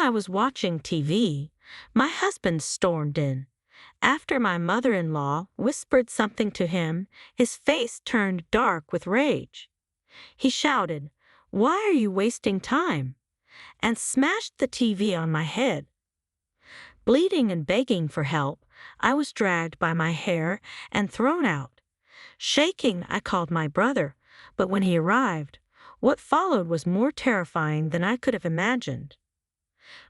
I was watching TV, my husband stormed in. After my mother-in-law whispered something to him, his face turned dark with rage. He shouted, "Why are you wasting time?" and smashed the TV on my head. Bleeding and begging for help, I was dragged by my hair and thrown out. Shaking, I called my brother, but when he arrived, what followed was more terrifying than I could have imagined.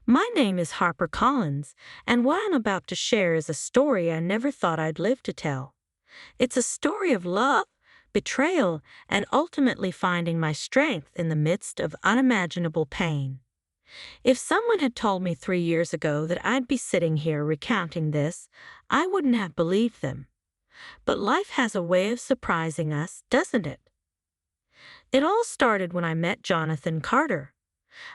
My name is Harper Collins, and what I'm about to share is a story I never thought I'd live to tell. It's a story of love, betrayal, and ultimately finding my strength in the midst of unimaginable pain. If someone had told me 3 years ago that I'd be sitting here recounting this, I wouldn't have believed them. But life has a way of surprising us, doesn't it? It all started when I met Jonathan Carter.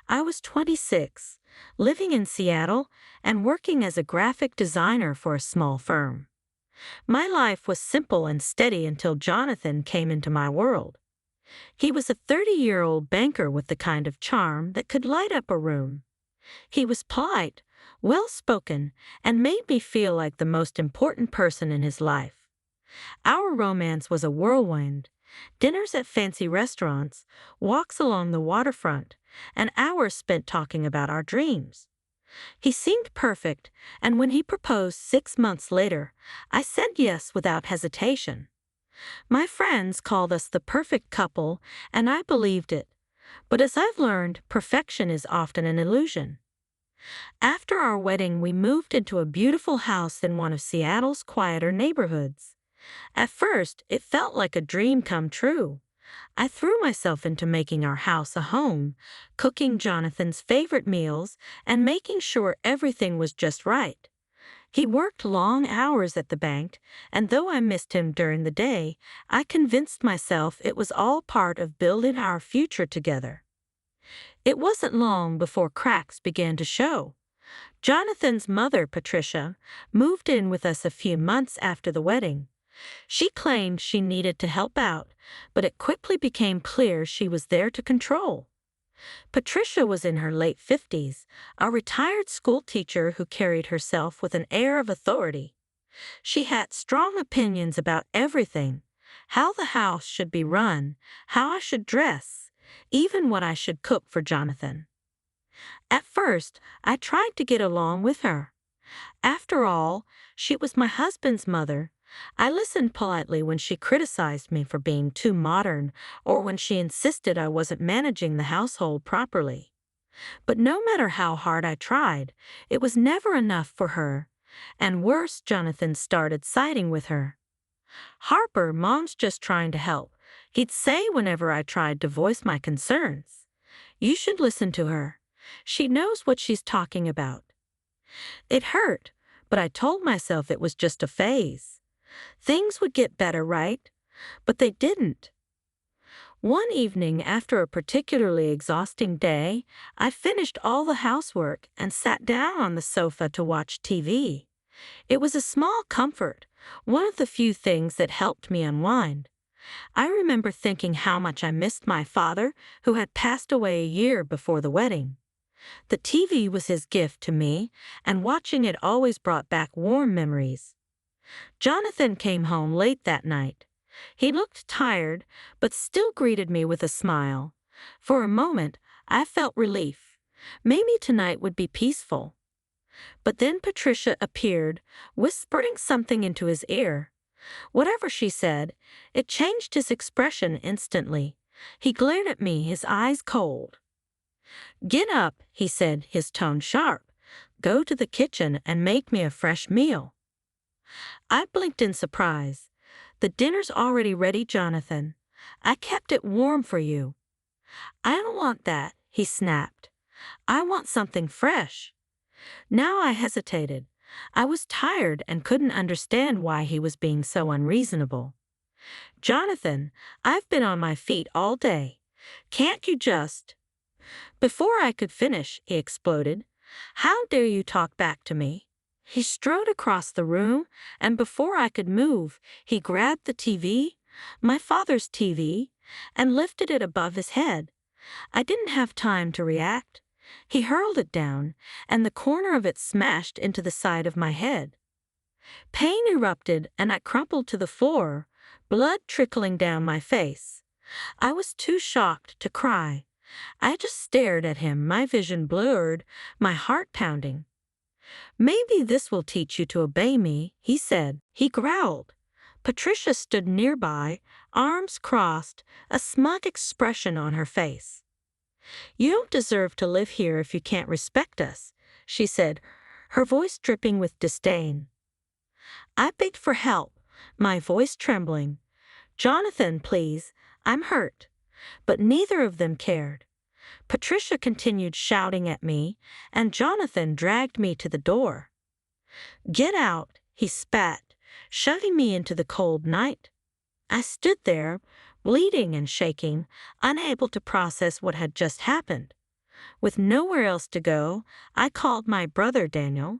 I was 26, living in Seattle and working as a graphic designer for a small firm. My life was simple and steady until Jonathan came into my world. He was a 30-year-old banker with the kind of charm that could light up a room. He was polite, well-spoken, and made me feel like the most important person in his life. Our romance was a whirlwind. Dinners at fancy restaurants, walks along the waterfront, and hours spent talking about our dreams. He seemed perfect, and when he proposed 6 months later, I said yes without hesitation. My friends called us the perfect couple, and I believed it. But as I've learned, perfection is often an illusion. After our wedding, we moved into a beautiful house in one of Seattle's quieter neighborhoods. At first, it felt like a dream come true. I threw myself into making our house a home, cooking Jonathan's favorite meals, and making sure everything was just right. He worked long hours at the bank, and though I missed him during the day, I convinced myself it was all part of building our future together. It wasn't long before cracks began to show. Jonathan's mother, Patricia, moved in with us a few months after the wedding. She claimed she needed to help out, but it quickly became clear she was there to control. Patricia was in her late 50s, a retired school teacher who carried herself with an air of authority. She had strong opinions about everything: how the house should be run, how I should dress, even what I should cook for Jonathan. At first, I tried to get along with her. After all, she was my husband's mother. I listened politely when she criticized me for being too modern or when she insisted I wasn't managing the household properly. But no matter how hard I tried, it was never enough for her. And worse, Jonathan started siding with her. "Harper, Mom's just trying to help," he'd say whenever I tried to voice my concerns. "You should listen to her. She knows what she's talking about." It hurt, but I told myself it was just a phase. Things would get better, right? But they didn't. One evening, after a particularly exhausting day, I finished all the housework and sat down on the sofa to watch TV. It was a small comfort, one of the few things that helped me unwind. I remember thinking how much I missed my father, who had passed away a year before the wedding. The TV was his gift to me, and watching it always brought back warm memories. Jonathan came home late that night. He looked tired, but still greeted me with a smile. For a moment, I felt relief. Maybe tonight would be peaceful. But then Patricia appeared, whispering something into his ear. Whatever she said, it changed his expression instantly. He glared at me, his eyes cold. "Get up," he said, his tone sharp. "Go to the kitchen and make me a fresh meal." I blinked in surprise. "The dinner's already ready, Jonathan. I kept it warm for you." "I don't want that," he snapped. "I want something fresh." Now I hesitated. I was tired and couldn't understand why he was being so unreasonable. "Jonathan, I've been on my feet all day. Can't you just—" Before I could finish, he exploded. "How dare you talk back to me?" He strode across the room, and before I could move, he grabbed the TV, my father's TV, and lifted it above his head. I didn't have time to react. He hurled it down, and the corner of it smashed into the side of my head. Pain erupted, and I crumpled to the floor, blood trickling down my face. I was too shocked to cry. I just stared at him, my vision blurred, my heart pounding. "Maybe this will teach you to obey me," he said. He growled. Patricia stood nearby, arms crossed, a smug expression on her face. "You don't deserve to live here if you can't respect us," she said, her voice dripping with disdain. I begged for help, my voice trembling. "Jonathan, please, I'm hurt." But neither of them cared. Patricia continued shouting at me, and Jonathan dragged me to the door. "Get out," he spat, shoving me into the cold night. I stood there, bleeding and shaking, unable to process what had just happened. With nowhere else to go, I called my brother Daniel.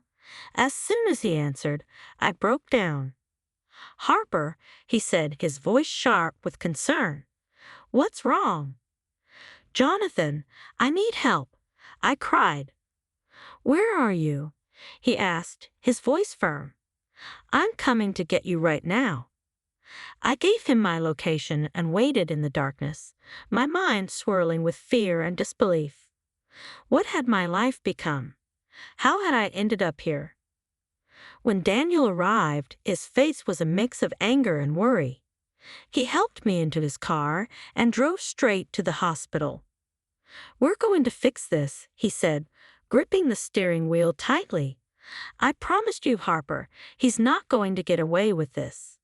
As soon as he answered, I broke down. "Harper," he said, his voice sharp with concern. "What's wrong?" "Jonathan, I need help," I cried. "Where are you?" he asked, his voice firm. "I'm coming to get you right now." I gave him my location and waited in the darkness, my mind swirling with fear and disbelief. What had my life become? How had I ended up here? When Daniel arrived, his face was a mix of anger and worry. He helped me into his car and drove straight to the hospital. "We're going to fix this," he said, gripping the steering wheel tightly. "I promised you, Harper, he's not going to get away with this."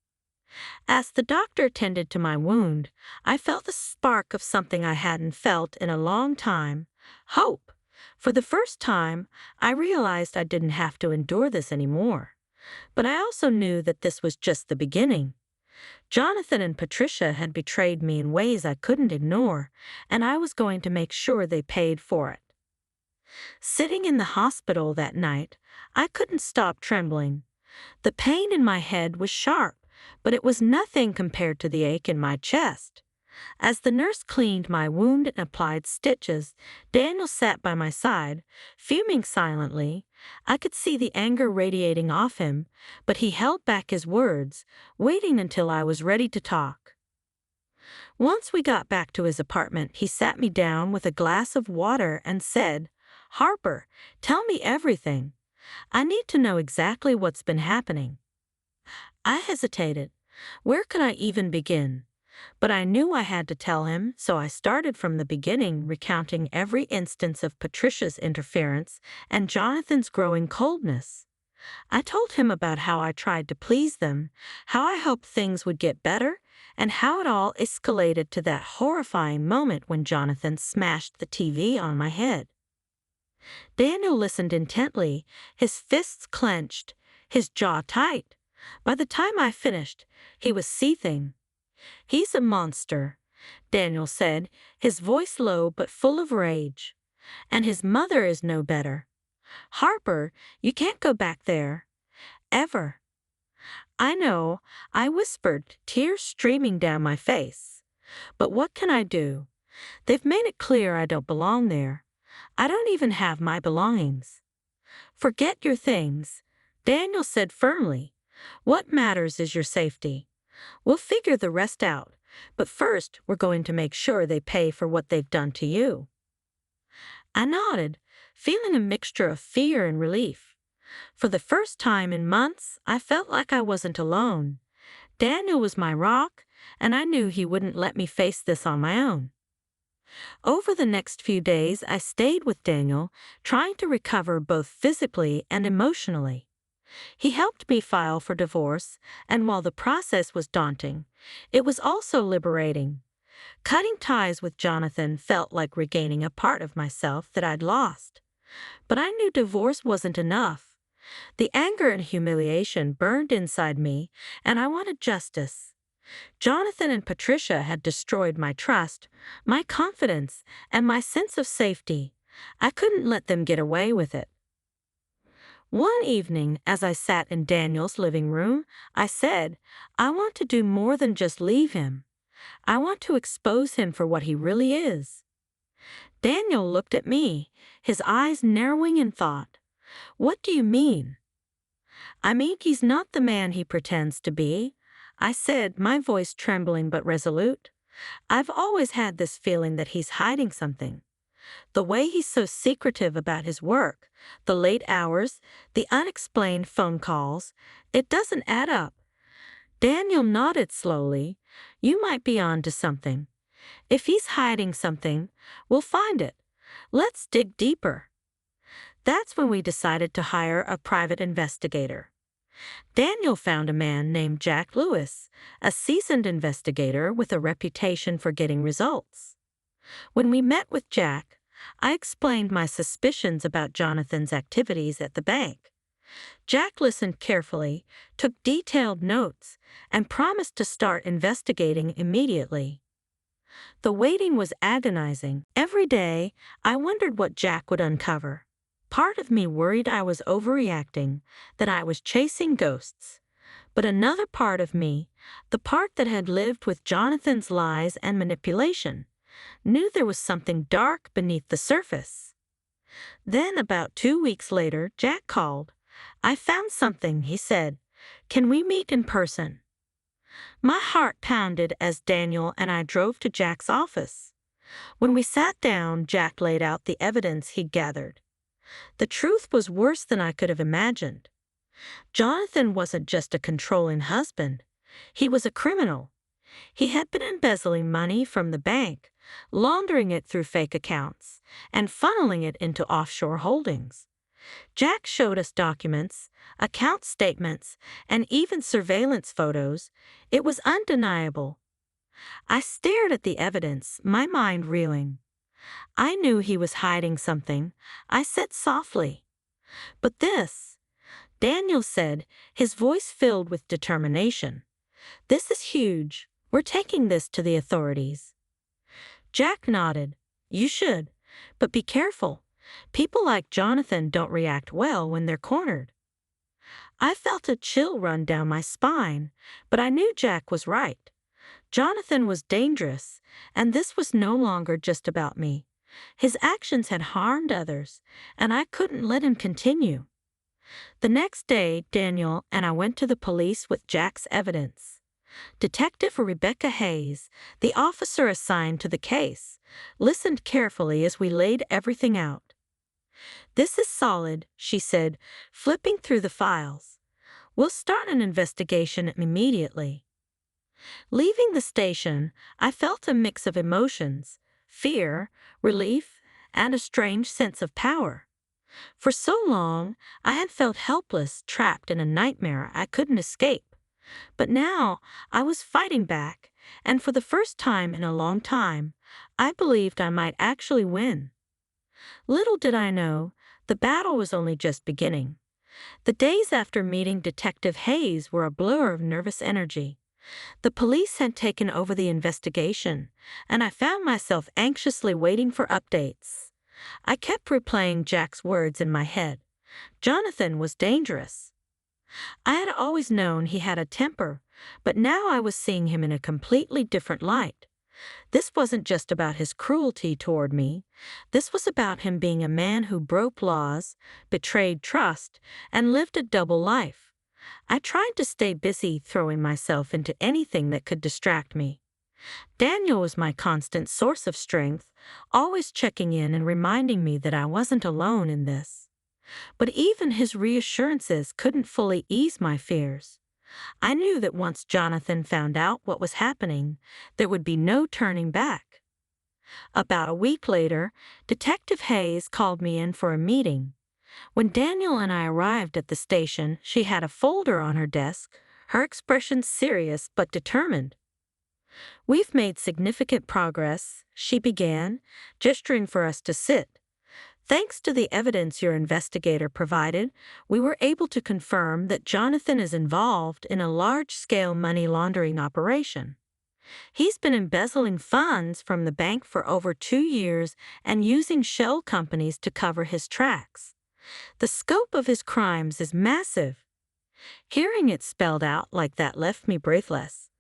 As the doctor tended to my wound, I felt the spark of something I hadn't felt in a long time: hope. For the first time, I realized I didn't have to endure this anymore. But I also knew that this was just the beginning. Jonathan and Patricia had betrayed me in ways I couldn't ignore, and I was going to make sure they paid for it. Sitting in the hospital that night, I couldn't stop trembling. The pain in my head was sharp, but it was nothing compared to the ache in my chest. As the nurse cleaned my wound and applied stitches, Daniel sat by my side, fuming silently. I could see the anger radiating off him, but he held back his words, waiting until I was ready to talk. Once we got back to his apartment, he sat me down with a glass of water and said, "Harper, tell me everything. I need to know exactly what's been happening." I hesitated. Where could I even begin? But I knew I had to tell him, so I started from the beginning, recounting every instance of Patricia's interference and Jonathan's growing coldness. I told him about how I tried to please them, how I hoped things would get better, and how it all escalated to that horrifying moment when Jonathan smashed the TV on my head. Daniel listened intently, his fists clenched, his jaw tight. By the time I finished, he was seething. "He's a monster," Daniel said, his voice low but full of rage. "And his mother is no better. Harper, you can't go back there. Ever." "I know," I whispered, tears streaming down my face. "But what can I do? They've made it clear I don't belong there. I don't even have my belongings." "Forget your things," Daniel said firmly. "What matters is your safety. We'll figure the rest out, but first we're going to make sure they pay for what they've done to you." I nodded, feeling a mixture of fear and relief. For the first time in months, I felt like I wasn't alone. Daniel was my rock, and I knew he wouldn't let me face this on my own. Over the next few days, I stayed with Daniel, trying to recover both physically and emotionally. He helped me file for divorce, and while the process was daunting, it was also liberating. Cutting ties with Jonathan felt like regaining a part of myself that I'd lost. But I knew divorce wasn't enough. The anger and humiliation burned inside me, and I wanted justice. Jonathan and Patricia had destroyed my trust, my confidence, and my sense of safety. I couldn't let them get away with it. One evening, as I sat in Daniel's living room, I said, "I want to do more than just leave him. I want to expose him for what he really is." Daniel looked at me, his eyes narrowing in thought. What do you mean? I mean he's not the man he pretends to be, I said, my voice trembling but resolute. I've always had this feeling that he's hiding something. The way he's so secretive about his work, the late hours, the unexplained phone calls, it doesn't add up. Daniel nodded slowly. You might be on to something. If he's hiding something, we'll find it. Let's dig deeper. That's when we decided to hire a private investigator. Daniel found a man named Jack Lewis, a seasoned investigator with a reputation for getting results. When we met with Jack, I explained my suspicions about Jonathan's activities at the bank. Jack listened carefully, took detailed notes, and promised to start investigating immediately. The waiting was agonizing. Every day, I wondered what Jack would uncover. Part of me worried I was overreacting, that I was chasing ghosts. But another part of me, the part that had lived with Jonathan's lies and manipulation, knew there was something dark beneath the surface. Then, about 2 weeks later, Jack called. I found something, he said. Can we meet in person? My heart pounded as Daniel and I drove to Jack's office. When we sat down, Jack laid out the evidence he'd gathered. The truth was worse than I could have imagined. Jonathan wasn't just a controlling husband. He was a criminal. He had been embezzling money from the bank, laundering it through fake accounts, and funneling it into offshore holdings. Jack showed us documents, account statements, and even surveillance photos. It was undeniable. I stared at the evidence, my mind reeling. I knew he was hiding something, I said softly. But this, Daniel said, his voice filled with determination. This is huge. We're taking this to the authorities. Jack nodded. You should, but be careful. People like Jonathan don't react well when they're cornered. I felt a chill run down my spine, but I knew Jack was right. Jonathan was dangerous, and this was no longer just about me. His actions had harmed others, and I couldn't let him continue. The next day, Daniel and I went to the police with Jack's evidence. Detective Rebecca Hayes, the officer assigned to the case, listened carefully as we laid everything out. This is solid, she said, flipping through the files. We'll start an investigation immediately. Leaving the station, I felt a mix of emotions, fear, relief, and a strange sense of power. For so long, I had felt helpless, trapped in a nightmare I couldn't escape. But now, I was fighting back, and for the first time in a long time, I believed I might actually win. Little did I know, the battle was only just beginning. The days after meeting Detective Hayes were a blur of nervous energy. The police had taken over the investigation, and I found myself anxiously waiting for updates. I kept replaying Jack's words in my head. Jonathan was dangerous. I had always known he had a temper, but now I was seeing him in a completely different light. This wasn't just about his cruelty toward me. This was about him being a man who broke laws, betrayed trust, and lived a double life. I tried to stay busy throwing myself into anything that could distract me. Daniel was my constant source of strength, always checking in and reminding me that I wasn't alone in this. But even his reassurances couldn't fully ease my fears. I knew that once Jonathan found out what was happening, there would be no turning back. About a week later, Detective Hayes called me in for a meeting. When Daniel and I arrived at the station, she had a folder on her desk, her expression serious but determined. We've made significant progress, she began, gesturing for us to sit. Thanks to the evidence your investigator provided, we were able to confirm that Jonathan is involved in a large-scale money laundering operation. He's been embezzling funds from the bank for over 2 years and using shell companies to cover his tracks. The scope of his crimes is massive. Hearing it spelled out like that left me breathless.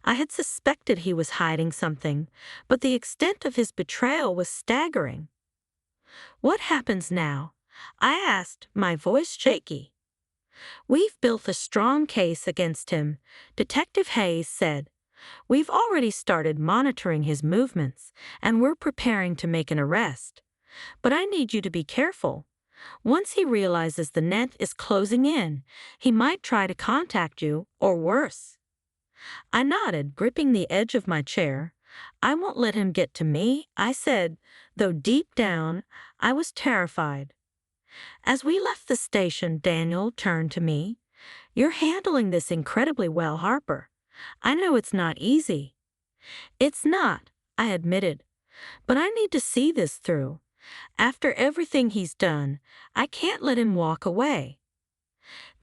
I had suspected he was hiding something, but the extent of his betrayal was staggering. "What happens now?" I asked, my voice shaky. "We've built a strong case against him," Detective Hayes said. "We've already started monitoring his movements, and we're preparing to make an arrest. But I need you to be careful. Once he realizes the net is closing in, he might try to contact you, or worse." I nodded, gripping the edge of my chair. "I won't let him get to me," I said, though deep down, I was terrified. As we left the station, Daniel turned to me. "You're handling this incredibly well, Harper. I know it's not easy." "It's not," I admitted, "but I need to see this through. After everything he's done, I can't let him walk away."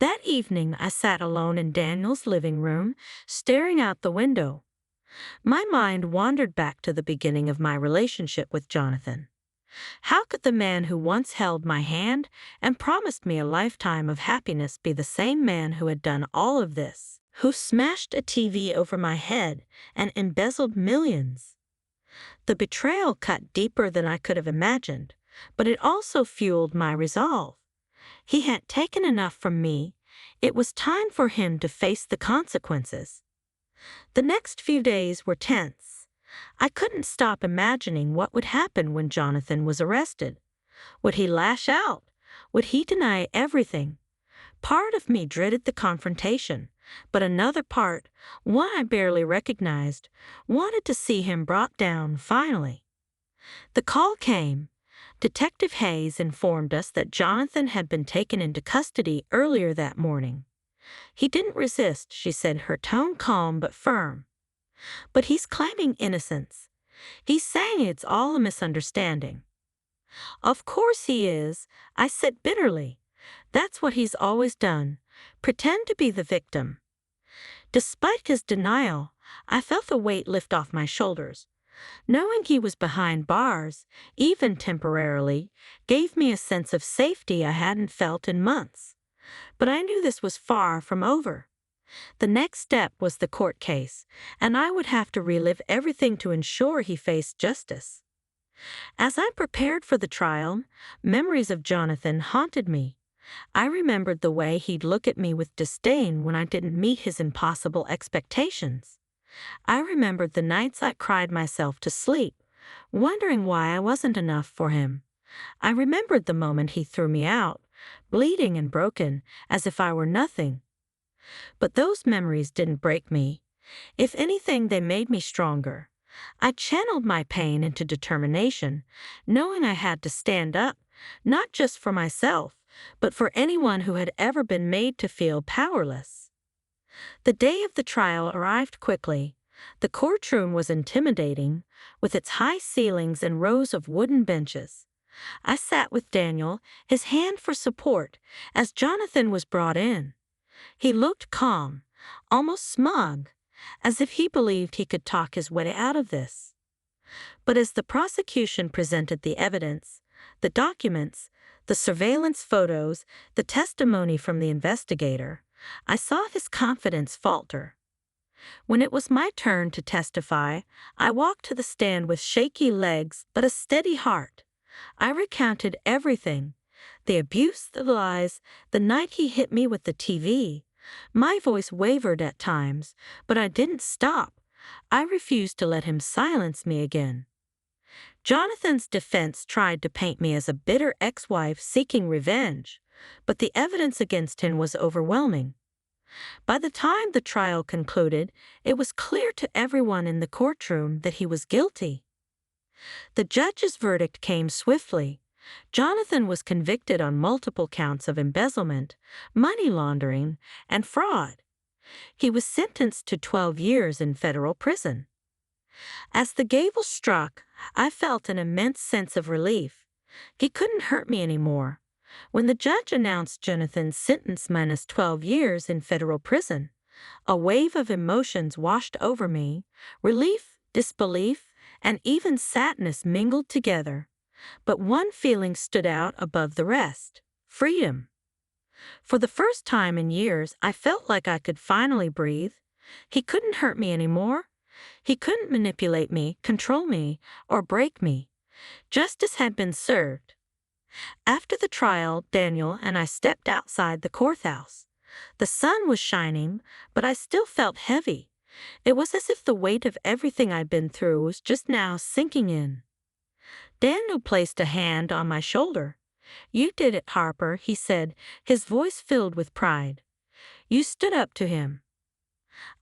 That evening, I sat alone in Daniel's living room, staring out the window. My mind wandered back to the beginning of my relationship with Jonathan. How could the man who once held my hand and promised me a lifetime of happiness be the same man who had done all of this, who smashed a TV over my head and embezzled millions? The betrayal cut deeper than I could have imagined, but it also fueled my resolve. He had taken enough from me. It was time for him to face the consequences. The next few days were tense. I couldn't stop imagining what would happen when Jonathan was arrested. Would he lash out? Would he deny everything? Part of me dreaded the confrontation, but another part, one I barely recognized, wanted to see him brought down finally. The call came. Detective Hayes informed us that Jonathan had been taken into custody earlier that morning. "He didn't resist," she said, her tone calm but firm. "But he's claiming innocence. He's saying it's all a misunderstanding." "Of course he is," I said bitterly. "That's what he's always done, pretend to be the victim." Despite his denial, I felt the weight lift off my shoulders. Knowing he was behind bars, even temporarily, gave me a sense of safety I hadn't felt in months. But I knew this was far from over. The next step was the court case, and I would have to relive everything to ensure he faced justice. As I prepared for the trial, memories of Jonathan haunted me. I remembered the way he'd look at me with disdain when I didn't meet his impossible expectations. I remembered the nights I cried myself to sleep, wondering why I wasn't enough for him. I remembered the moment he threw me out, bleeding and broken, as if I were nothing. But those memories didn't break me. If anything, they made me stronger. I channeled my pain into determination, knowing I had to stand up, not just for myself, but for anyone who had ever been made to feel powerless. The day of the trial arrived quickly. The courtroom was intimidating, with its high ceilings and rows of wooden benches. I sat with Daniel, his hand for support, as Jonathan was brought in. He looked calm, almost smug, as if he believed he could talk his way out of this. But as the prosecution presented the evidence, the documents, the surveillance photos, the testimony from the investigator, I saw his confidence falter. When it was my turn to testify, I walked to the stand with shaky legs but a steady heart. I recounted everything: the abuse, the lies, the night he hit me with the TV. My voice wavered at times, but I didn't stop. I refused to let him silence me again. Jonathan's defense tried to paint me as a bitter ex-wife seeking revenge, but the evidence against him was overwhelming. By the time the trial concluded, it was clear to everyone in the courtroom that he was guilty. The judge's verdict came swiftly. Jonathan was convicted on multiple counts of embezzlement, money laundering, and fraud. He was sentenced to 12 years in federal prison. As the gavel struck, I felt an immense sense of relief. He couldn't hurt me anymore. When the judge announced Jonathan's sentence minus 12 years in federal prison, a wave of emotions washed over me. Relief, disbelief, and even sadness mingled together. But one feeling stood out above the rest: freedom. For the first time in years, I felt like I could finally breathe. He couldn't hurt me anymore. He couldn't manipulate me, control me, or break me. Justice had been served. After the trial, Daniel and I stepped outside the courthouse. The sun was shining, but I still felt heavy. It was as if the weight of everything I'd been through was just now sinking in. Daniel placed a hand on my shoulder. "You did it, Harper," he said, his voice filled with pride. "You stood up to him."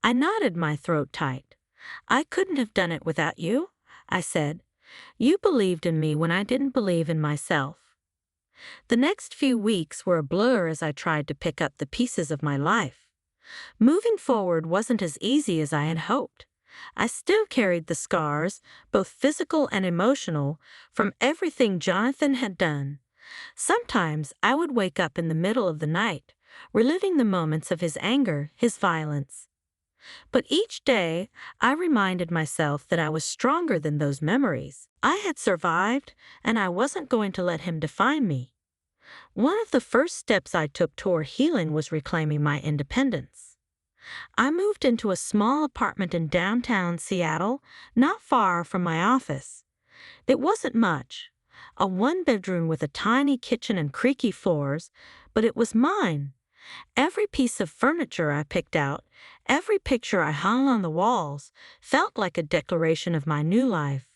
I nodded, my throat tight. "I couldn't have done it without you," I said. "You believed in me when I didn't believe in myself." The next few weeks were a blur as I tried to pick up the pieces of my life. Moving forward wasn't as easy as I had hoped. I still carried the scars, both physical and emotional, from everything Jonathan had done. Sometimes I would wake up in the middle of the night, reliving the moments of his anger, his violence. But each day, I reminded myself that I was stronger than those memories. I had survived, and I wasn't going to let him define me. One of the first steps I took toward healing was reclaiming my independence. I moved into a small apartment in downtown Seattle, not far from my office. It wasn't much, a one-bedroom with a tiny kitchen and creaky floors, but it was mine. Every piece of furniture I picked out, every picture I hung on the walls, felt like a declaration of my new life.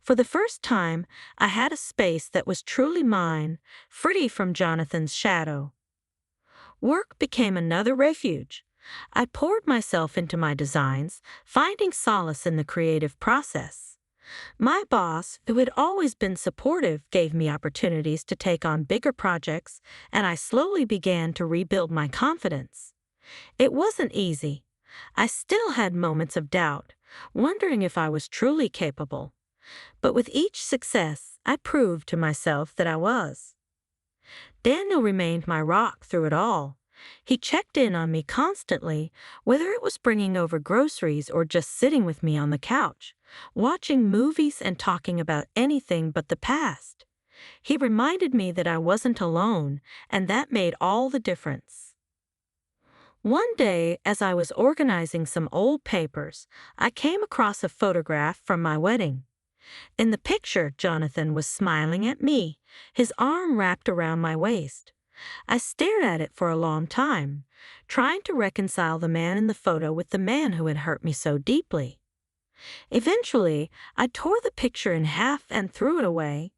For the first time, I had a space that was truly mine, free from Jonathan's shadow. Work became another refuge. I poured myself into my designs, finding solace in the creative process. My boss, who had always been supportive, gave me opportunities to take on bigger projects, and I slowly began to rebuild my confidence. It wasn't easy. I still had moments of doubt, wondering if I was truly capable. But with each success, I proved to myself that I was. Daniel remained my rock through it all. He checked in on me constantly, whether it was bringing over groceries or just sitting with me on the couch, watching movies and talking about anything but the past. He reminded me that I wasn't alone, and that made all the difference. One day, as I was organizing some old papers, I came across a photograph from my wedding. In the picture, Jonathan was smiling at me, his arm wrapped around my waist. I stared at it for a long time, trying to reconcile the man in the photo with the man who had hurt me so deeply. Eventually, I tore the picture in half and threw it away.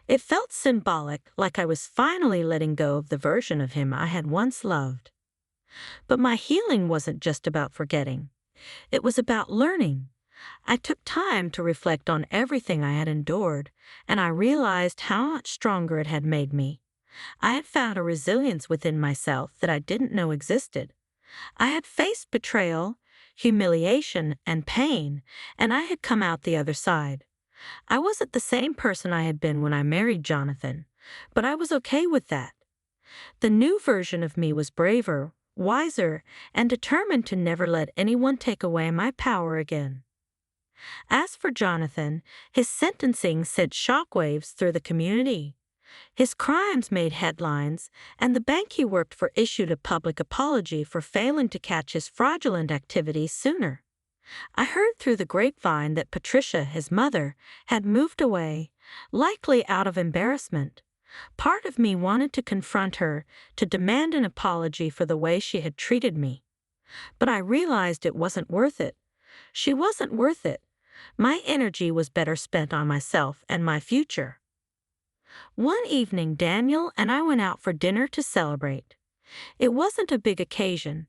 It felt symbolic, like I was finally letting go of the version of him I had once loved. But my healing wasn't just about forgetting. It was about learning. I took time to reflect on everything I had endured, and I realized how much stronger it had made me. I had found a resilience within myself that I didn't know existed. I had faced betrayal, humiliation, and pain, and I had come out the other side. I wasn't the same person I had been when I married Jonathan, but I was okay with that. The new version of me was braver, wiser, and determined to never let anyone take away my power again. As for Jonathan, his sentencing sent shockwaves through the community. His crimes made headlines, and the bank he worked for issued a public apology for failing to catch his fraudulent activities sooner. I heard through the grapevine that Patricia, his mother, had moved away, likely out of embarrassment. Part of me wanted to confront her, to demand an apology for the way she had treated me. But I realized it wasn't worth it. She wasn't worth it. My energy was better spent on myself and my future. One evening, Daniel and I went out for dinner to celebrate. It wasn't a big occasion,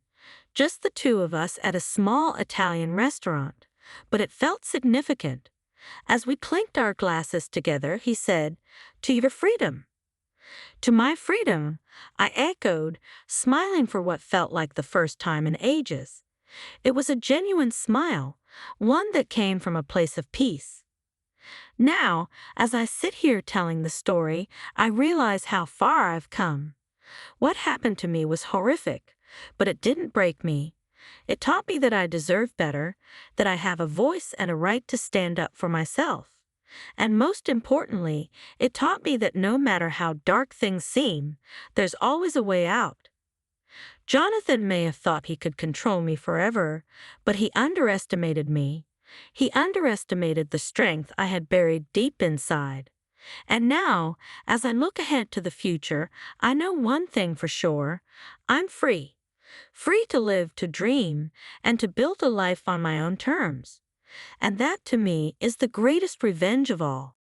just the two of us at a small Italian restaurant, but it felt significant. As we clinked our glasses together, he said, "To your freedom." "To my freedom," I echoed, smiling for what felt like the first time in ages. It was a genuine smile, one that came from a place of peace. Now, as I sit here telling the story, I realize how far I've come. What happened to me was horrific, but it didn't break me. It taught me that I deserve better, that I have a voice and a right to stand up for myself. And most importantly, it taught me that no matter how dark things seem, there's always a way out. Jonathan may have thought he could control me forever, but he underestimated me. He underestimated the strength I had buried deep inside. And now, as I look ahead to the future, I know one thing for sure. I'm free. Free to live, to dream, and to build a life on my own terms. And that, to me, is the greatest revenge of all.